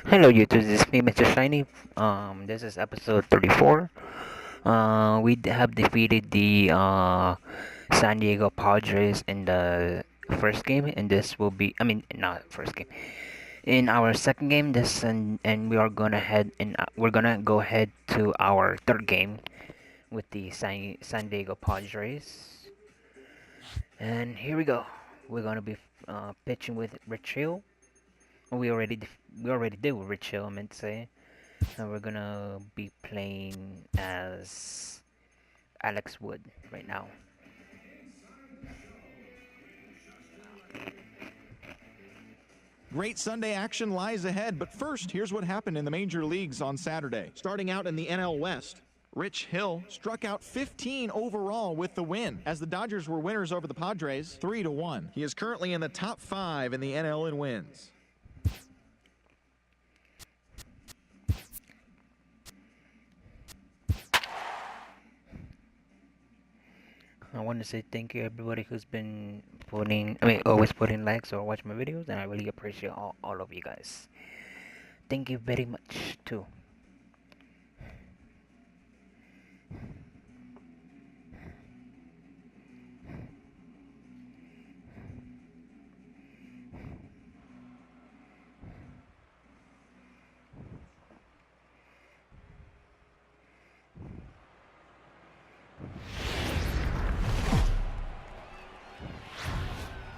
Hello YouTube, this is me, Mr. Shiny. This is episode 34. Have defeated the San Diego Padres in the first game, and this will be, I mean, not first game. In our second game, and we are gonna we're gonna go ahead to our third game with the San Diego Padres. And here we go. We're gonna be pitching with Rich Hill. We already did with Rich Hill, I meant to say. And we're gonna be playing as Alex Wood right now. Great Sunday action lies ahead, but first, here's what happened in the major leagues on Saturday. Starting out in the NL West, Rich Hill struck out 15 overall with the win, as the Dodgers were winners over the Padres 3-1. He is currently in the top 5 in the NL in wins. I want to say thank you everybody who's been always putting likes or watch my videos, and I really appreciate all of you guys. Thank you very much too.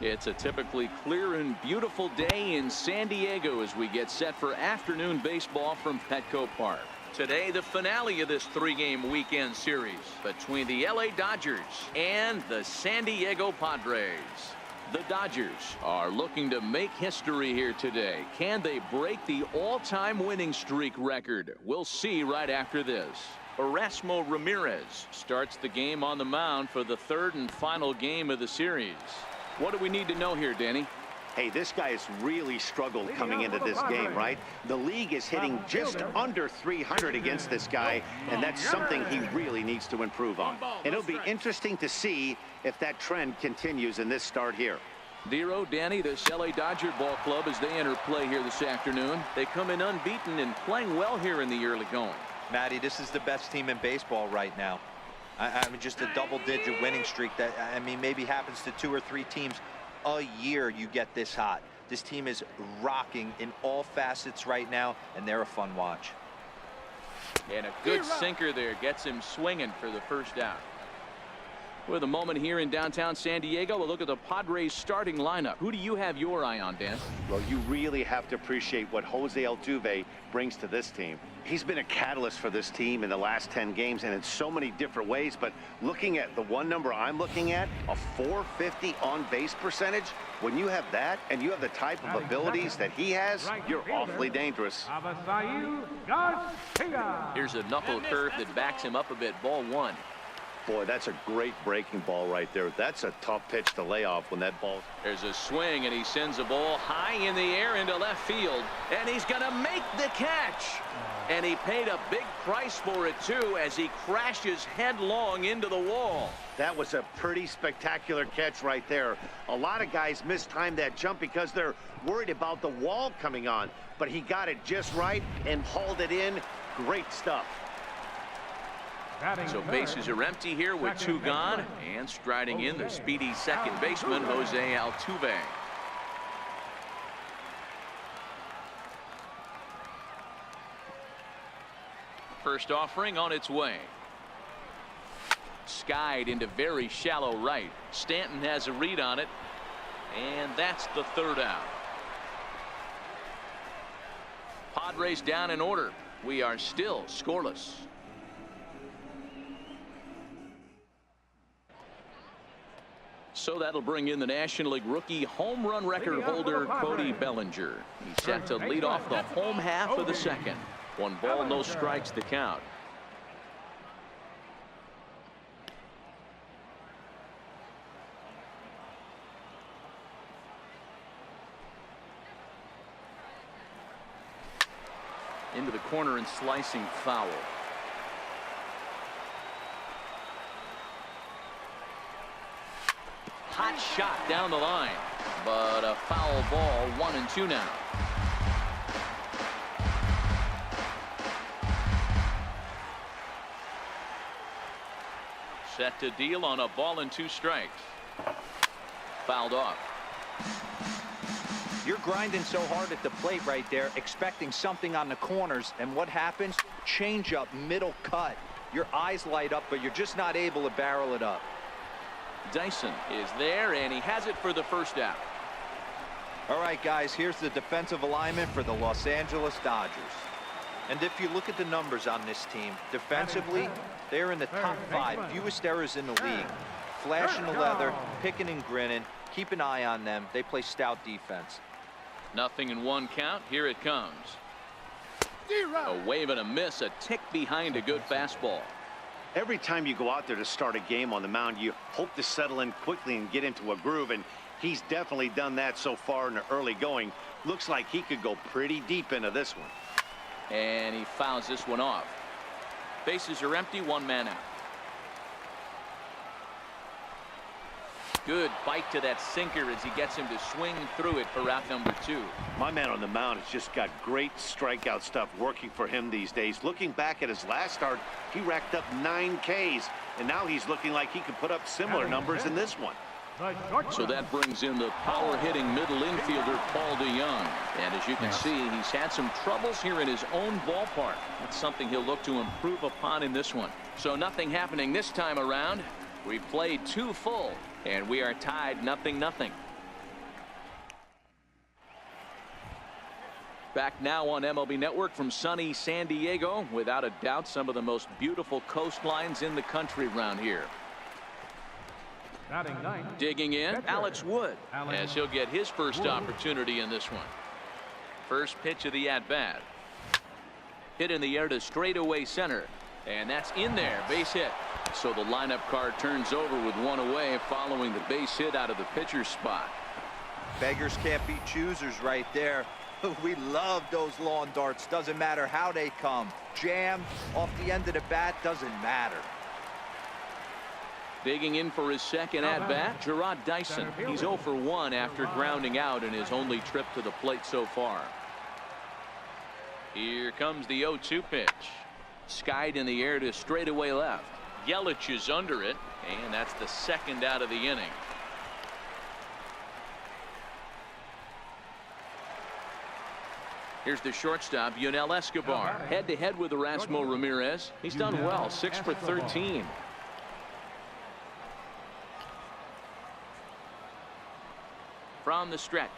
It's a typically clear and beautiful day in San Diego as we get set for afternoon baseball from Petco Park. Today, the finale of this three-game weekend series between the LA Dodgers and the San Diego Padres. The Dodgers are looking to make history here today. Can they break the all-time winning streak record? We'll see right after this. Erasmo Ramirez starts the game on the mound for the third and final game of the series. What do we need to know here, Danny? Hey, this guy has really struggled coming into this game, right? The league is hitting just under 300 against this guy, and that's something he really needs to improve on. And it'll be interesting to see if that trend continues in this start here. Dero, Danny, this LA Dodger ball club as they enter play here this afternoon. They come in unbeaten and playing well here in the early going. Matty, this is the best team in baseball right now. I mean, just a double-digit winning streak that, I mean, maybe happens to 2 or 3 teams a year. You get this hot. This team is rocking in all facets right now, and they're a fun watch. And a good sinker there gets him swinging for the first out. With a moment here in downtown San Diego, a look at the Padres starting lineup. Who do you have your eye on, Dan? Well, you really have to appreciate what Jose Altuve brings to this team. He's been a catalyst for this team in the last 10 games, and in so many different ways. But looking at the one number I'm looking at, a 450 on-base percentage, when you have that and you have the type of abilities that he has, you're awfully dangerous. Here's a knuckle curve that backs him up a bit. Ball 1. Boy, that's a great breaking ball right there. That's a tough pitch to lay off when that ball. There's a swing, and he sends a ball high in the air into left field, and he's going to make the catch. And he paid a big price for it, too, as he crashes headlong into the wall. That was a pretty spectacular catch right there. A lot of guys mistime that jump because they're worried about the wall coming on. But he got it just right and hauled it in. Great stuff. So bases are empty here with 2 gone, and striding in the speedy second baseman, Jose Altuve. First offering on its way. Skied into very shallow right. Stanton has a read on it, and that's the third out. Padres down in order. We are still scoreless. So that'll bring in the National League rookie home run record holder Cody Bellinger. He's set to lead off the home half of the second. 1 ball, no strikes to count. Into the corner and slicing foul. Hot shot down the line, but a foul ball. 1-2 now. Set to deal on a ball and 2 strikes. Fouled off. You're grinding so hard at the plate right there, expecting something on the corners, and what happens? Change up, middle cut. Your eyes light up, but you're just not able to barrel it up. Dyson is there, and he has it for the first out. All right, guys, here's the defensive alignment for the Los Angeles Dodgers. And if you look at the numbers on this team, defensively, they're in the top 5, fewest errors in the league. Flashing the leather, picking and grinning. Keep an eye on them. They play stout defense. 0-1 count. Here it comes. A wave and a miss, a tick behind a good fastball. Every time you go out there to start a game on the mound, you hope to settle in quickly and get into a groove, and he's definitely done that so far in the early going. Looks like he could go pretty deep into this one. And he fouls this one off. Bases are empty, 1 man out. Good bite to that sinker as he gets him to swing through it for out number 2. My man on the mound has just got great strikeout stuff working for him these days. Looking back at his last start, he racked up 9 Ks, and now he's looking like he can put up similar numbers in this one. So that brings in the power-hitting middle infielder, Paul DeYoung. And as you can see, he's had some troubles here in his own ballpark. That's something he'll look to improve upon in this one. So nothing happening this time around. We played 2 full, and we are tied 0-0. Back now on MLB Network from sunny San Diego. Without a doubt, some of the most beautiful coastlines in the country around here. Digging in, Alex Wood, as he'll get his first opportunity in this one. First pitch of the at-bat. Hit in the air to straightaway center, and that's in there, base hit. So the lineup card turns over with 1 away following the base hit out of the pitcher's spot. Beggars can't be choosers right there. We love those lawn darts. Doesn't matter how they come. Jam off the end of the bat, doesn't matter. Digging in for his second at-bat, Gerard Dyson. He's 0 for 1 after grounding out in his only trip to the plate so far. Here comes the 0-2 pitch. Skied in the air to straightaway left. Yelich is under it, and that's the second out of the inning. Here's the shortstop, Yunel Escobar, head-to-head with Erasmo Ramirez. He's done well, 6 for 13. From the stretch.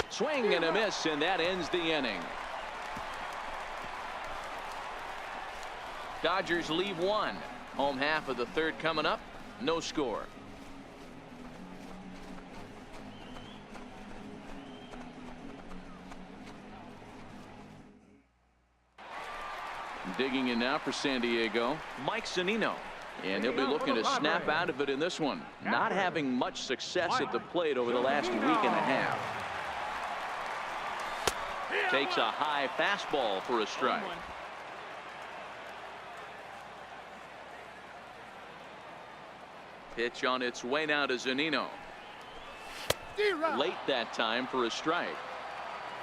Swing and a miss, and that ends the inning. Dodgers leave 1. Home half of the 3rd coming up. No score. Digging in now for San Diego, Mike Zunino. And they'll be looking to snap out of it in this one. Not having much success at the plate over the last week and a half. Takes a high fastball for a strike. Pitch on its way now to Zunino. Late that time for a strike.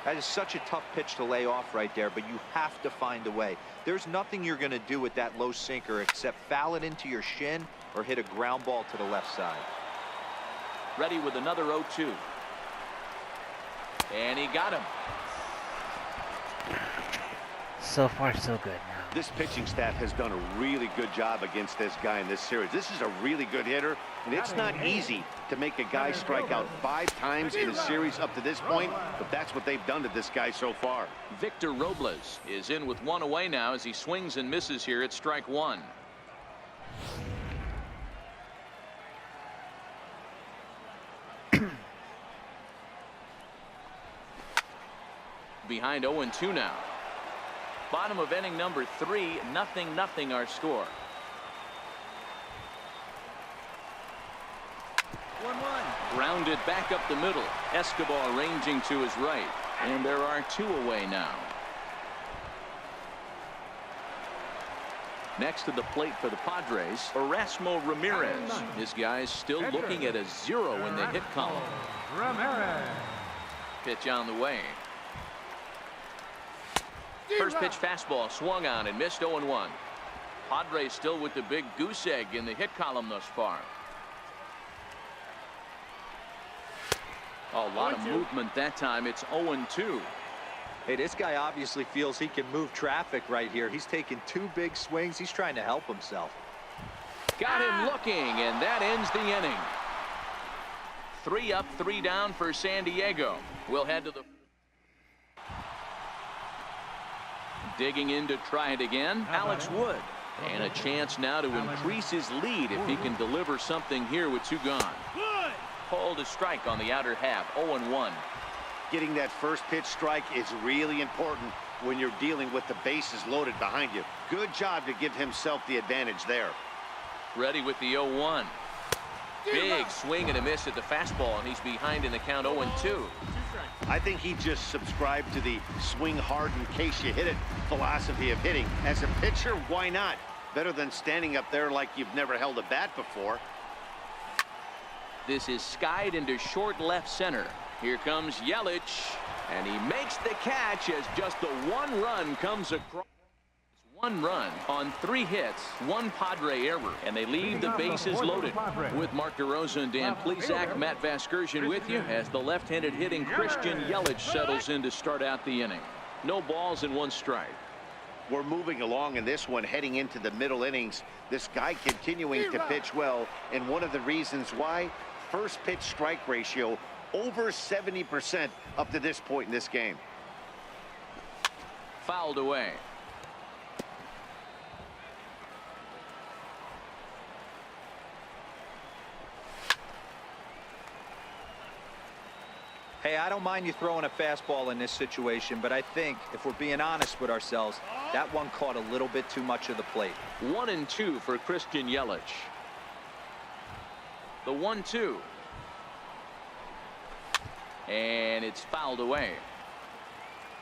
That is such a tough pitch to lay off right there, but you have to find a way. There's nothing you're going to do with that low sinker except foul it into your shin or hit a ground ball to the left side. Ready with another 0-2. And he got him. So far, so good now. This pitching staff has done a really good job against this guy in this series. This is a really good hitter, and it's not easy to make a guy strike out 5 times in a series up to this point, but that's what they've done to this guy so far. Victor Robles is in with 1 away now as he swings and misses here at strike 1. Behind 0-2 now. Bottom of inning number 3, 0-0 our score. 1-1. Grounded back up the middle. Escobar ranging to his right. And there are 2 away now. Next to the plate for the Padres, Erasmo Ramirez. This guy's still looking at a 0 in the hit column. Ramirez. Pitch on the way. First pitch fastball swung on and missed. 0-1. Padres still with the big goose egg in the hit column thus far. A lot of movement that time. It's 0-2. Hey, this guy obviously feels he can move traffic right here. He's taking 2 big swings. He's trying to help himself. Got him looking, and that ends the inning. 3 up, 3 down for San Diego. We'll head to the... Digging in to try it again, Alex Wood. And a chance now to increase his lead if he can deliver something here with 2 gone. Called a strike on the outer half, 0-1. Getting that first pitch strike is really important when you're dealing with the bases loaded behind you. Good job to give himself the advantage there. Ready with the 0-1. Big swing and a miss at the fastball, and he's behind in the count 0-2. I think he just subscribed to the swing hard in case you hit it philosophy of hitting. As a pitcher, why not? Better than standing up there like you've never held a bat before. This is skied into short left center. Here comes Yelich, and he makes the catch as just the 1 run comes across. 1 run on 3 hits, 1 Padre error, and they leave the bases loaded. With Mark DeRosa and Dan Plesac, Matt Vasgersian with you as the left-handed hitting Christian Yelich settles in to start out the inning. No balls and 1 strike. We're moving along in this one, heading into the middle innings. This guy continuing to pitch well, and one of the reasons why, first pitch strike ratio over 70% up to this point in this game. Fouled away. Hey, I don't mind you throwing a fastball in this situation, but I think if we're being honest with ourselves, that one caught a little bit too much of the plate. 1-2 for Christian Yelich. The 1-2. And it's fouled away.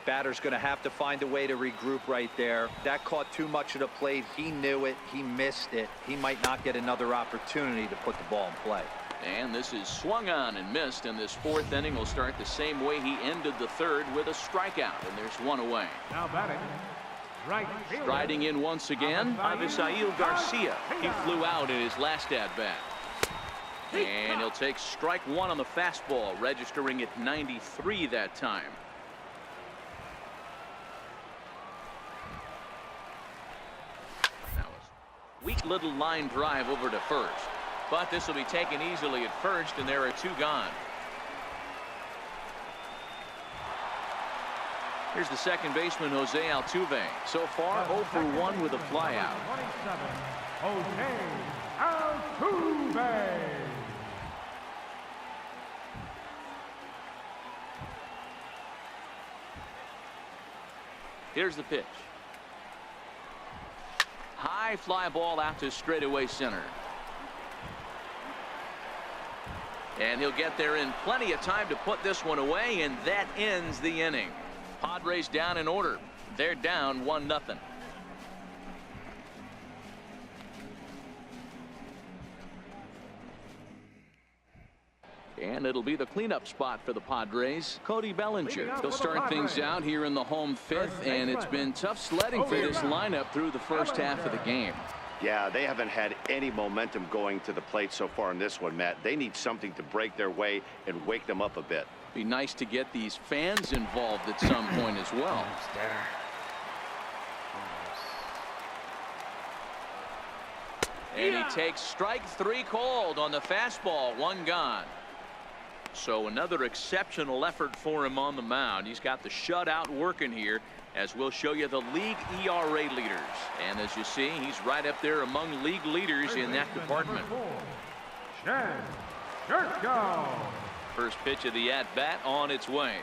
Batter's going to have to find a way to regroup right there. That caught too much of the plate. He knew it. He missed it. He might not get another opportunity to put the ball in play. And this is swung on and missed, and this 4th inning will start the same way he ended the 3rd with a strikeout, and there's 1 away. Now batting, right fielder. Striding in once again, Avisail Garcia. He flew out in his last at-bat. And he'll take strike 1 on the fastball, registering at 93 that time. Now a weak little line drive over to first. But this will be taken easily at first, and there are 2 gone. Here's the second baseman, Jose Altuve. So far, 0 for 1 with a flyout. 27, Jose Altuve. Here's the pitch. High fly ball out to straightaway center. And he'll get there in plenty of time to put this one away, and that ends the inning. Padres down in order. They're down 1-0. And it'll be the cleanup spot for the Padres. Cody Bellinger. He'll start things out here in the home 5th, and it's been tough sledding for this lineup through the first half of the game. Yeah, they haven't had any momentum going to the plate so far in this one, Matt. They need something to break their way and wake them up a bit. Be nice to get these fans involved at some point as well. And he takes strike 3 called on the fastball, 1 gone. So another exceptional effort for him on the mound. He's got the shutout working here, as we'll show you the league ERA leaders. And as you see, he's right up there among league leaders in that department. First pitch of the at-bat on its way.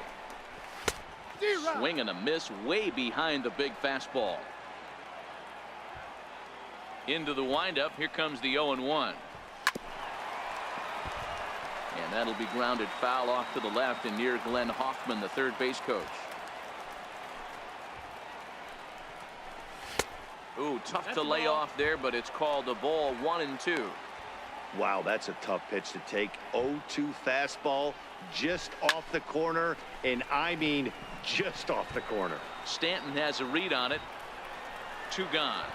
Swing and a miss way behind the big fastball. Into the windup. Here comes the 0-1. And that'll be grounded foul off to the left and near Glenn Hoffman, the third base coach. Ooh, tough to lay off there, but it's called a ball, 1-2. Wow, that's a tough pitch to take. 0-2 fastball just off the corner, and I mean just off the corner. Stanton has a read on it. 2 gone.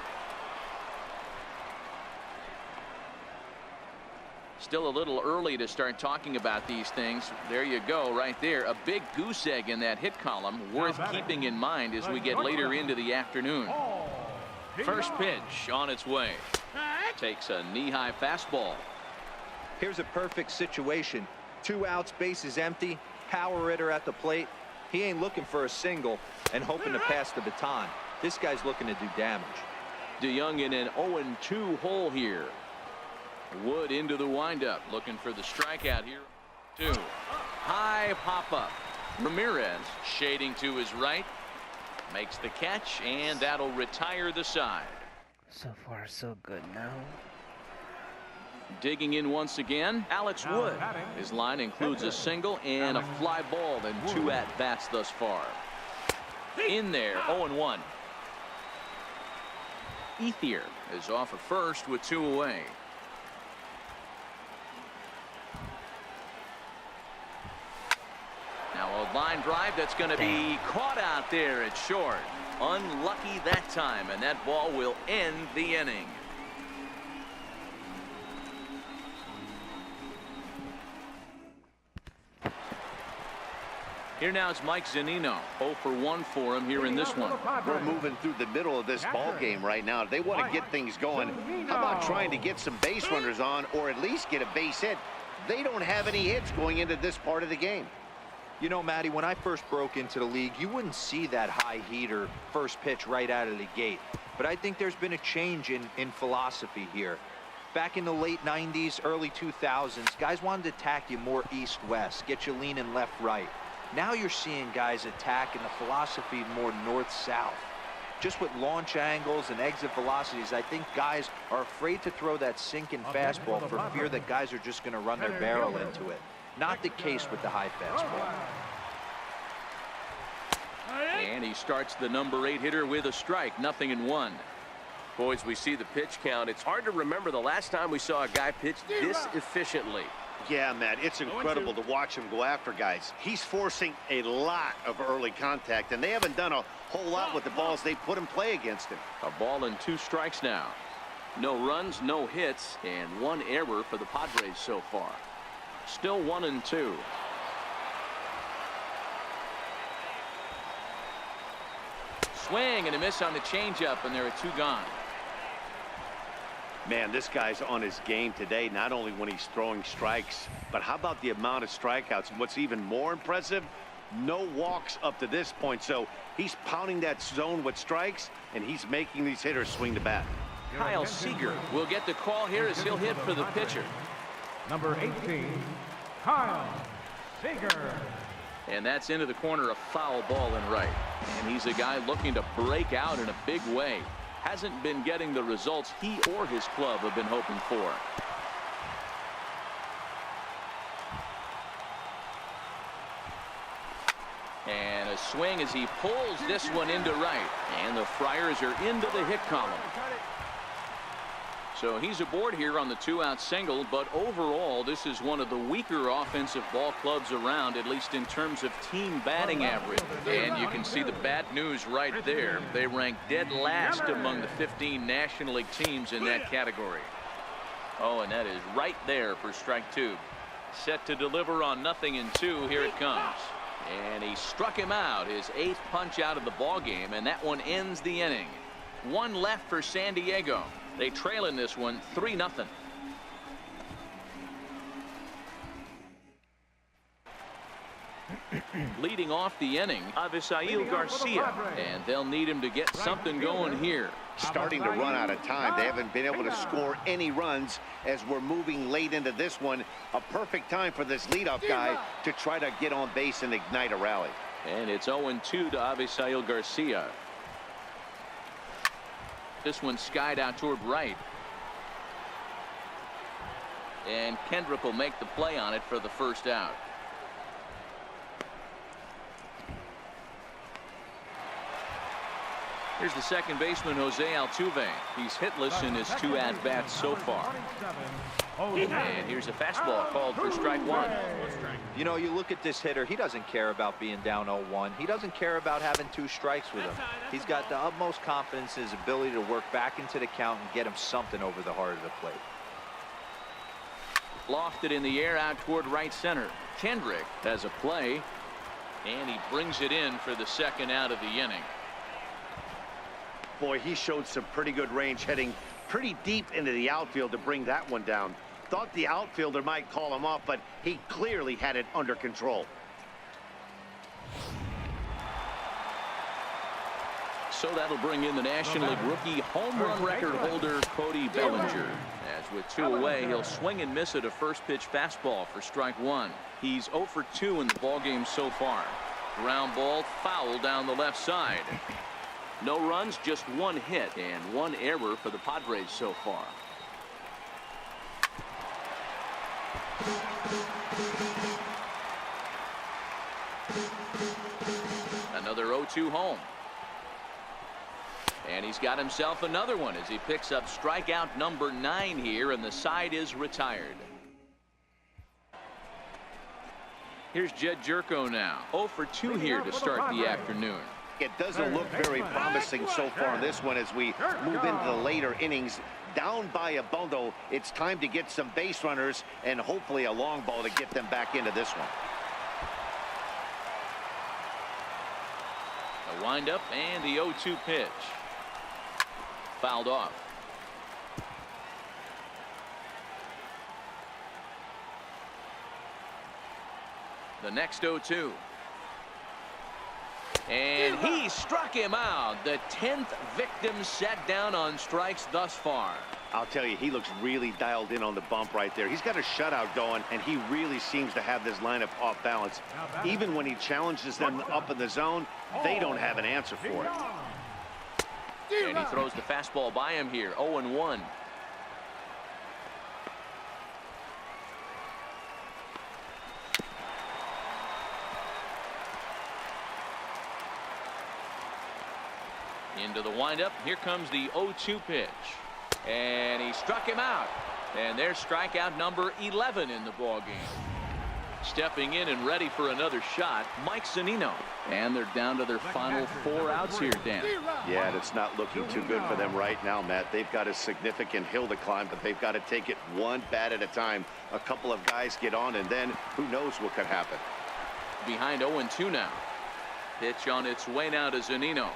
Still a little early to start talking about these things. There you go, right there. A big goose egg in that hit column, worth keeping in mind as we get later into the afternoon. First pitch on its way. Takes a knee-high fastball. Here's a perfect situation. 2 outs, bases empty, power hitter at the plate. He ain't looking for a single and hoping to pass the baton. This guy's looking to do damage. DeYoung in an 0-2 hole here. Wood into the windup, looking for the strikeout here. 2. High pop-up. Ramirez shading to his right. Makes the catch, and that'll retire the side. So far, so good now. Digging in once again, Alex Wood. His line includes a single and a fly ball and 2 at-bats thus far. In there, 0-1. Ethier is off at first with 2 away. Now a line drive that's going to be caught out there at short. Unlucky that time, and that ball will end the inning. Here now is Mike Zunino. 0 for 1 for him here in this one. We're moving through the middle of this ball game right now. They want to get things going. How about trying to get some base runners on, or at least get a base hit? They don't have any hits going into this part of the game. You know, Matty, when I first broke into the league, you wouldn't see that high heater first pitch right out of the gate. But I think there's been a change in philosophy here. Back in the late 90s, early 2000s, guys wanted to attack you more east-west, get you leaning left-right. Now you're seeing guys attack in the philosophy more north-south. Just with launch angles and exit velocities, I think guys are afraid to throw that sinking fastball for fear that guys are just going to run their barrel into it. Not the case with the high fastball. And he starts the number 8 hitter with a strike. 0-1. Boys, we see the pitch count. It's hard to remember the last time we saw a guy pitch this efficiently. Yeah, Matt, it's incredible to watch him go after guys. He's forcing a lot of early contact, and they haven't done a whole lot with the balls they put in play against him. A ball and 2 strikes now. No runs, no hits, and 1 error for the Padres so far. Still 1-2. Swing and a miss on the changeup, and there are 2 gone. Man, this guy's on his game today, not only when he's throwing strikes, but how about the amount of strikeouts? And what's even more impressive, no walks up to this point. So he's pounding that zone with strikes, and he's making these hitters swing the bat. Kyle Seager will get the call here as he'll hit for the pitcher. Number 18, Kyle Seager. And that's into the corner, a foul ball and right. And he's a guy looking to break out in a big way. Hasn't been getting the results he or his club have been hoping for. And a swing as he pulls this one into right. And the Friars are into the hit column. So he's aboard here on the 2-out single, but overall this is one of the weaker offensive ball clubs around, at least in terms of team batting average. And you can see the bad news right there. They rank dead last among the 15 National League teams in that category. Oh, and that is right there for strike 2. Set to deliver on 0-2. Here it comes. And he struck him out, his 8th punch out of the ball game, and that one ends the inning. 1 left for San Diego. They trail in this one 3-0. Leading off the inning, Avisail Garcia, and they'll need him to get something going here. Starting to run out of time. They haven't been able to score any runs as we're moving late into this one. A perfect time for this leadoff guy to try to get on base and ignite a rally. And it's 0-2 to Avisail Garcia. This one skied out toward right. And Kendrick will make the play on it for the first out. Here's the second baseman, Jose Altuve. He's hitless in his 2 at-bats so far. And here's a fastball called for strike 1. You know, you look at this hitter, he doesn't care about being down 0-1. He doesn't care about having 2 strikes with him. He's got the utmost confidence in his ability to work back into the count and get him something over the heart of the plate. Lofted in the air out toward right center. Kendrick has a play, and he brings it in for the second out of the inning. Boy, he showed some pretty good range, heading pretty deep into the outfield to bring that one down. Thought the outfielder might call him off, but he clearly had it under control. So that'll bring in the National League rookie home run record holder Cody Bellinger. As with 2 away, he'll swing and miss at a first pitch fastball for strike 1. He's 0 for 2 in the ballgame so far. Ground ball foul down the left side. No runs, just 1 hit and 1 error for the Padres so far. Another 0-2 home. And he's got himself another one as he picks up strikeout number 9 here, and the side is retired. Here's Jed Jerko now. 0 for 2 here to start the afternoon. It doesn't look very promising so far in this one as we move into the later innings. Down by a bundle, it's time to get some base runners and hopefully a long ball to get them back into this one. The windup and the 0-2 pitch. Fouled off. The next 0-2. And he struck him out. The 10th victim set down on strikes thus far. I'll tell you, he looks really dialed in on the bump right there. He's got a shutout going, and he really seems to have this lineup off balance. Even when he challenges them up in the zone, they don't have an answer for it. And he throws the fastball by him here. 0-1. Into the windup. Here comes the 0-2 pitch. And he struck him out. And there's strikeout number 11 in the ballgame. Stepping in and ready for another shot, Mike Zunino. And they're down to their final 4 outs here, Dan. Yeah, and it's not looking too good for them right now, Matt. They've got a significant hill to climb, but they've got to take it one bat at a time. A couple of guys get on, and then who knows what could happen. Behind 0-2 now. Pitch on its way now to Zunino.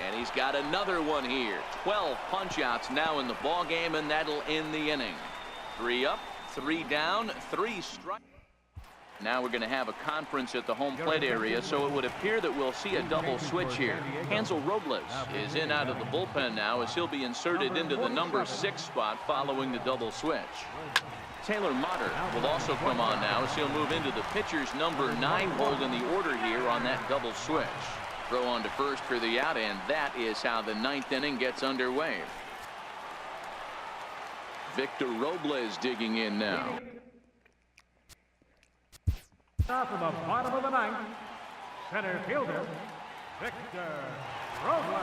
And he's got another one here. 12 punch-outs now in the ball game, and that'll end the inning. 3 up, 3 down, 3 strikes. Now we're going to have a conference at the home plate area, so it would appear that we'll see a double switch here. Hansel Robles is in out of the bullpen now as he'll be inserted into the number 6 spot following the double switch. Taylor Motter will also come on now as he'll move into the pitcher's number 9 hold in the order here on that double switch. Throw on to first for the out, and that is how the 9th inning gets underway. Victor Robles digging in now. Top of the bottom of the 9th, center fielder, Victor Robles.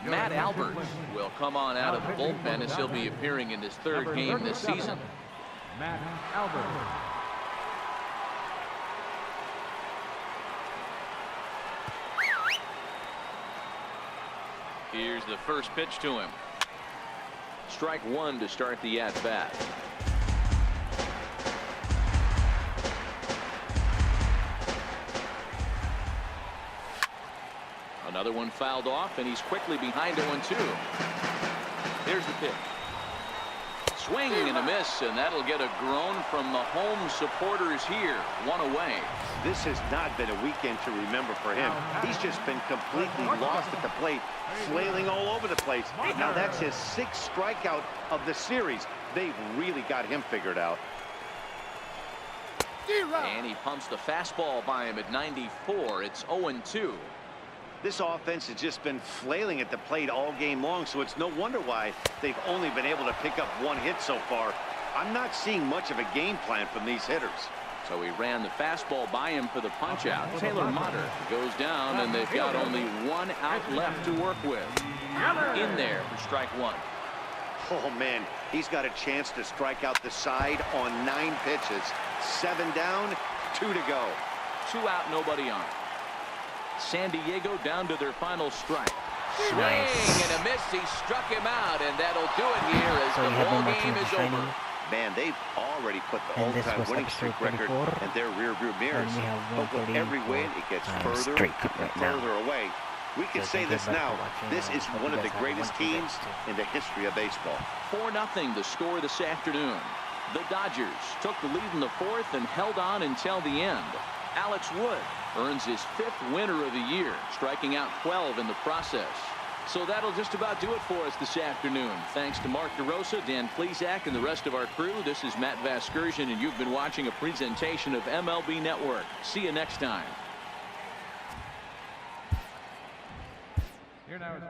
Matt Albert will come on out of the bullpen as he'll be appearing in his 3rd game this season. Matt Albert. Here's the first pitch to him. Strike 1 to start the at-bat. Another one fouled off, and he's quickly behind 0-2. Here's the pitch. Swing and a miss, and that'll get a groan from the home supporters here. 1 away. This has not been a weekend to remember for him. He's just been completely lost at the plate, flailing all over the place. Now that's his 6th strikeout of the series. They've really got him figured out. And he pumps the fastball by him at 94. It's 0-2. This offense has just been flailing at the plate all game long, so it's no wonder why they've only been able to pick up 1 hit so far. I'm not seeing much of a game plan from these hitters. So he ran the fastball by him for the punch out. Taylor Motter goes down, and they've got only 1 out left to work with. In there for strike 1. Oh man, he's got a chance to strike out the side on 9 pitches. 7 down, 2 to go. 2 out, nobody on. San Diego down to their final strike. Swing Nice. and a miss. He struck him out, and that'll do it here as So the you have ball been watching game Mr. is Shiny, over. Man, they've already put the and this all-time was winning episode streak record 34. in their rearview mirrors. And we have But with every win, it gets 134 further streak and right now. further away. We can So say thank you this very now. much for watching, This and is hope one you of the guys have a greatest wonderful day teams too. in the history of baseball. 4-0 the score this afternoon. The Dodgers took the lead in the fourth and held on until the end. Alex Wood earns his 5th winner of the year, striking out 12 in the process. So that'll just about do it for us this afternoon. Thanks to Mark DeRosa, Dan Plesac, and the rest of our crew. This is Matt Vasgersian, and you've been watching a presentation of MLB Network. See you next time. Here now is